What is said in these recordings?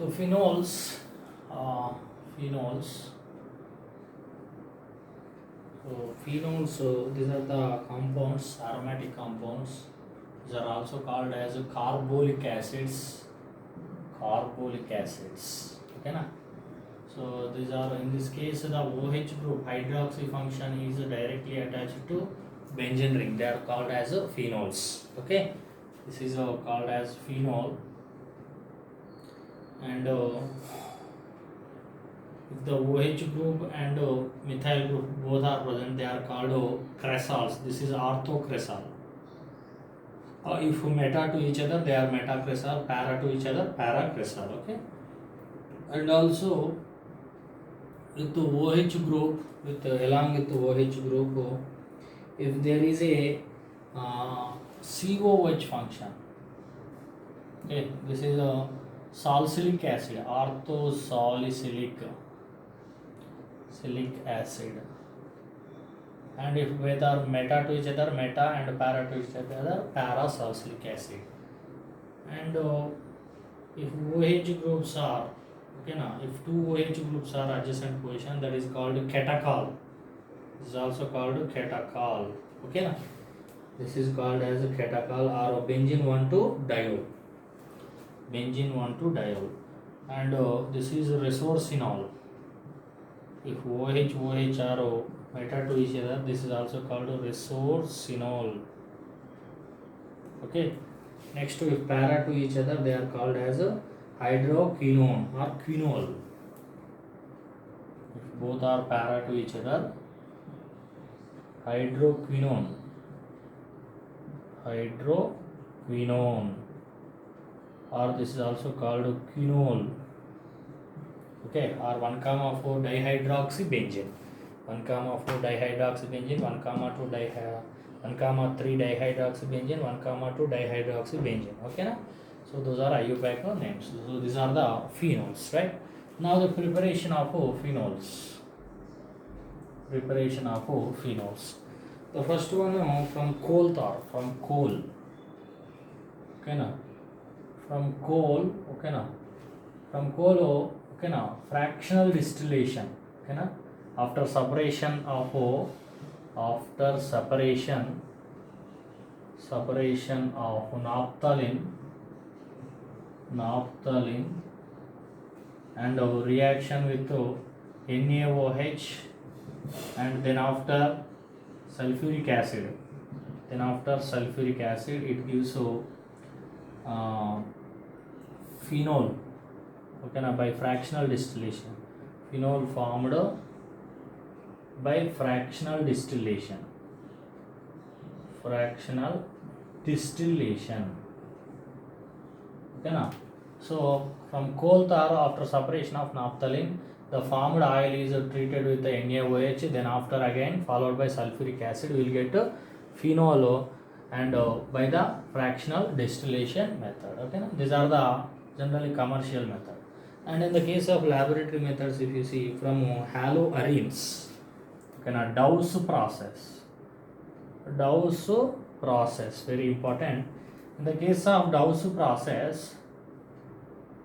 So phenols. So phenols, these are the compounds, aromatic compounds. These are also called as carbolic acids. Carbolic acids. Okay, na? So these are, in this case, the OH group hydroxy function is directly attached to benzene ring. They are called as phenols. Okay, this is called as phenol, and if the OH group and methyl group both are present, they are called cresols. This is orthocresol. If meta to each other, they are metacresol. Para to each other, paracresol. Okay, and also with the OH group, along with the OH group, if there is a COH function, okay, this is a salicylic acid, orthosalicylic acid, and if both are meta to each other, meta, and para to each other, parasalicylic acid, and if OH groups are, okay, now if two OH groups are adjacent position, that is called catechol. This is also called catechol. Okay, now this is called as catechol or benzene 1,2 diol. Benzene 1,2 diol, and this is resorcinol. If OH are meta to each other, this is also called resorcinol. Okay. Next, if para to each other, they are called as hydroquinone or quinol. If both are para to each other, hydroquinone, or this is also called quinol. Okay, or 1,4 dihydroxybenzene, 1,4 dihydroxybenzene, 1,3 dihydroxybenzene, 1,2 dihydroxybenzene. Okay, na? So those are IUPAC names. So these are the phenols, right? Now the preparation of phenols. The first one from coal tar, from coal. Okay, na? From coal, okay, na? From coal, okay, na? Fractional distillation, okay, na? After separation of naphthalene and reaction with NaOH, and then after sulfuric acid, it gives phenol, okay, na? By fractional distillation, phenol formed by fractional distillation, okay, na? So from coal tar, after separation of naphthalene, the formed oil is treated with the NaOH, then after again followed by sulfuric acid, we will get phenol, and by the fractional distillation method. Okay, na? These are the generally commercial method. And in the case of laboratory methods, if you see, from haloarenes, okay, na? Dow's process, very important. In the case of Dow's process,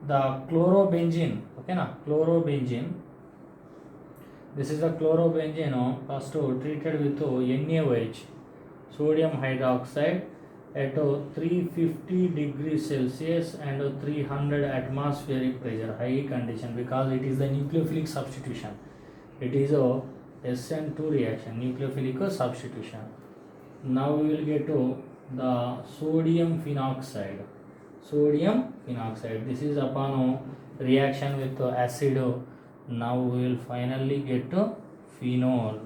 the chlorobenzene, okay, na? Chlorobenzene, this is the chlorobenzene, first treated with NaOH, sodium hydroxide, at 350 degrees Celsius and 300 atmospheric pressure, high condition, because it is the nucleophilic substitution. It is a SN2 reaction, nucleophilic substitution. Now we will get to the sodium phenoxide. This is upon reaction with acid. Now we will finally get to phenol.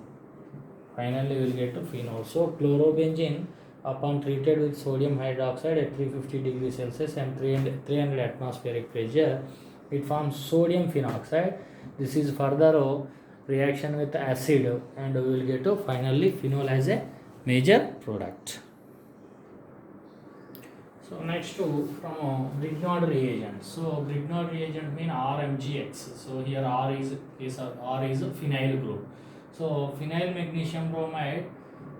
So chlorobenzene, upon treated with sodium hydroxide at 350 degrees Celsius and 300 atmospheric pressure, it forms sodium phenoxide. This is further reaction with acid, and we will get to finally phenol as a major product. So next from Grignard reagent. So Grignard reagent mean RMGX. So here R is a phenyl group. So phenyl magnesium bromide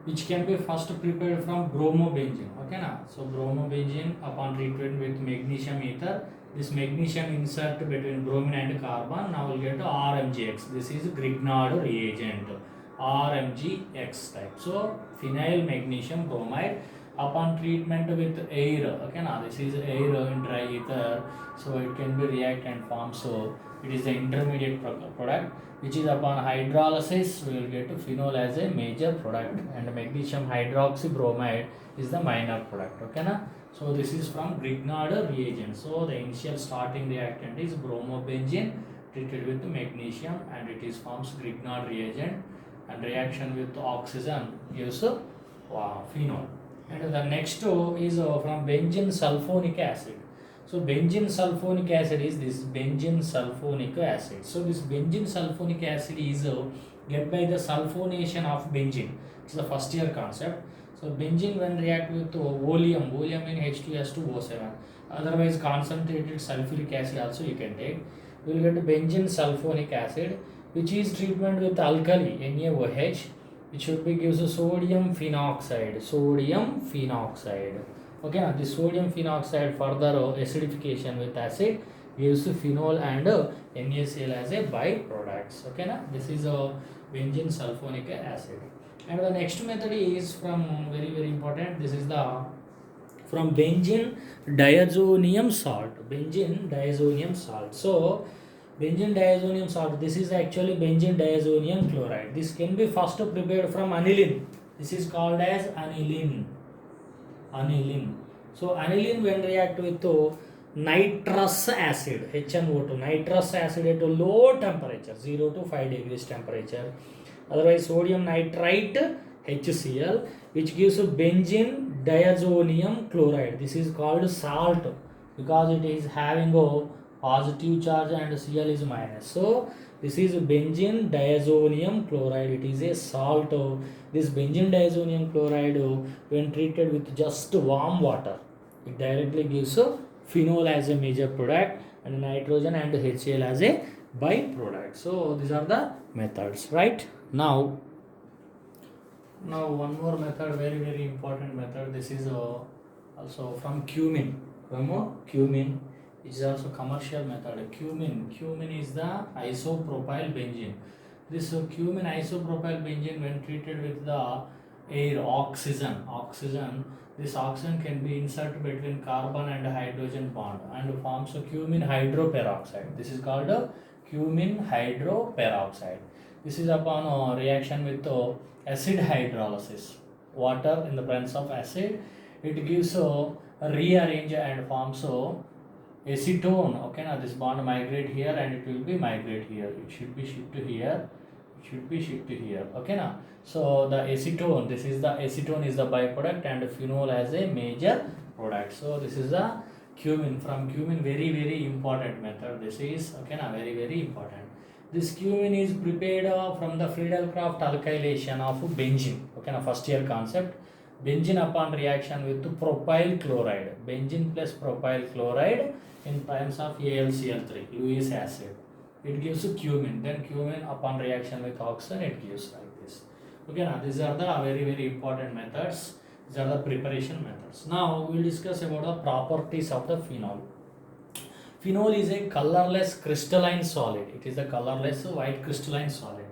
which can be first prepared from bromobenzene. Okay na? So bromobenzene upon treatment with magnesium ether, this magnesium insert between bromine and carbon, now we'll get RMGX. This is Grignard reagent, RMGX type. So phenyl magnesium bromide upon treatment with air. Okay na? This is air in dry ether, so it can be react and form. So it is the intermediate product, which is upon hydrolysis we will get phenol as a major product, and magnesium hydroxybromide is the minor product. Okay na? So this is from Grignard reagent. So the initial starting reactant is bromobenzene treated with magnesium, and it is forms Grignard reagent, and reaction with oxygen gives phenol. And the next is from benzene sulfonic acid. So benzene sulfonic acid is this benzene sulfonic acid. So this benzene sulfonic acid is get by the sulfonation of benzene. It's the first year concept. So benzene when react with oleum in H2S2O7, otherwise concentrated sulfuric acid also you can take. You will get benzene sulfonic acid, which is treatment with alkali NaOH, which should be gives sodium phenoxide. Okay, now this sodium phenoxide further acidification with acid gives phenol and NaCl as a byproducts. Okay, now this is a benzene sulfonic acid. And the next method is from very important. This is the from benzene diazonium salt. So benzene diazonium salt, this is actually benzene diazonium chloride. This can be first prepared from aniline. This is called as aniline. So aniline when react with nitrous acid, HNO2, nitrous acid at a low temperature, 0 to 5 degrees temperature, otherwise sodium nitrite HCl, which gives benzene diazonium chloride. This is called salt because it is having a positive charge and Cl is minus. So this is benzene diazonium chloride. It is a salt. This benzene diazonium chloride, when treated with just warm water, it directly gives phenol as a major product and nitrogen and HCl as a byproduct. So these are the methods, right? Now one more method, very important method. This is also from cumin. It is also commercial method. Cumin is the isopropyl benzene. This cumin isopropyl benzene when treated with the air oxygen, this oxygen can be inserted between carbon and hydrogen bond and forms a cumin hydroperoxide. This is called a cumin hydroperoxide. This is upon reaction with acid hydrolysis, water in the presence of acid, it gives rearrange and forms acetone. Okay, now this bond migrate here and it will be migrate here. It should be shift to here. Okay, now so the acetone. This is the acetone is the byproduct and phenol as a major product. So this is the cumin. From cumin, very important method. This is okay, now very important. This cumin is prepared from the Friedel-Crafts alkylation of benzene. Okay, now first year concept. Benzene upon reaction with propyl chloride. Benzene plus propyl chloride in presence of AlCl3, Lewis acid. It gives cumin. Then cumin upon reaction with oxygen, it gives like this. Okay, now these are the very important methods. These are the preparation methods. Now we will discuss about the properties of the phenol. Phenol is a colorless crystalline solid. It is a colorless white crystalline solid.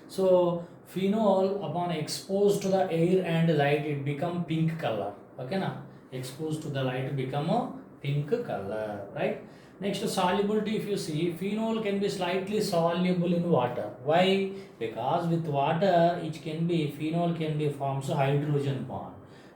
So phenol upon exposed to the air and light, it become pink color. Okay, na? Exposed to the light become a pink color, right? Next, solubility. If you see, phenol can be slightly soluble in water. Why? Because with water, phenol can be forms a hydrogen bond.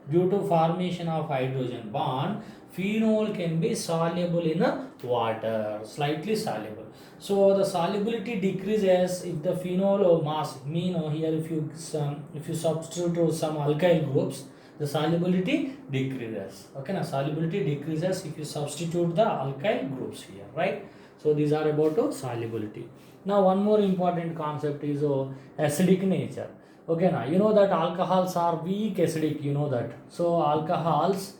Due to formation of hydrogen bond, phenol can be soluble in water, slightly soluble. So the solubility decreases if the phenol mass, here if you substitute some alkyl groups, the solubility decreases. Okay, now solubility decreases if you substitute the alkyl groups here, right? So these are about solubility. Now one more important concept is acidic nature. Okay, now you know that alcohols are weak acidic, you know that. So alcohols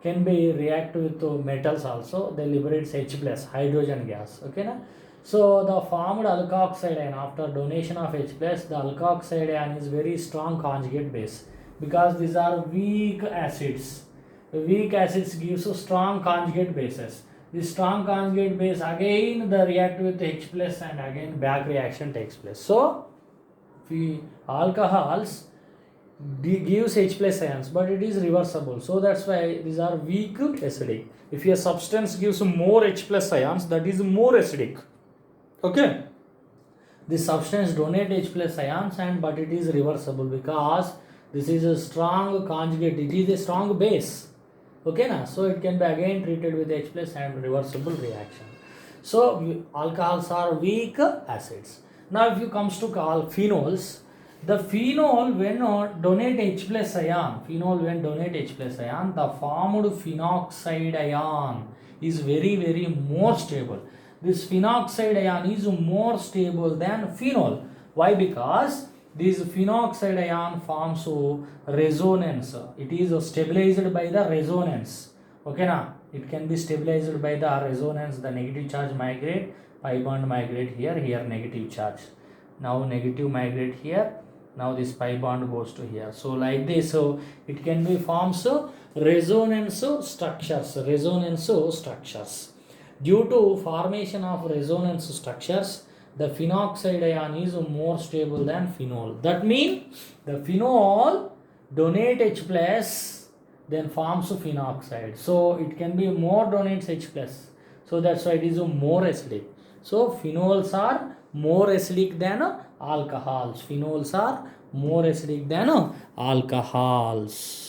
can be react with metals also. They liberate H plus hydrogen gas. Okay, na? So the formed alkoxide ion after donation of H plus, the alkoxide ion is very strong conjugate base. because these are weak acids. The weak acids gives a strong conjugate bases. This strong conjugate base again the react with H plus and again back reaction takes place. So alcohols gives H plus ions, but it is reversible. So that's why these are weak acidic. If a substance gives more H plus ions, that is more acidic. Okay. This substance donate H plus ions but it is reversible because this is a strong conjugate. It is a strong base. Okay na? So it can be again treated with H plus and reversible reaction. So alcohols are weak acids. Now if you comes to phenols, the phenol when donate H plus ion, the formed phenoxide ion is very more stable. This phenoxide ion is more stable than phenol. Why? Because this phenoxide ion forms resonance. It is stabilized by the resonance. Okay na? It can be stabilized by the resonance. The negative charge migrate, pi bond migrate here negative charge. Now negative migrate here. Now this pi bond goes to here. So like this, so it can be forms resonance structures. Due to formation of resonance structures, the phenoxide ion is more stable than phenol. That means the phenol donate H plus then forms phenoxide. So it can be more donates H plus. So that's why it is more acidic. So phenols are more acidic than alcohols. Phenols are more acidic than alcohols.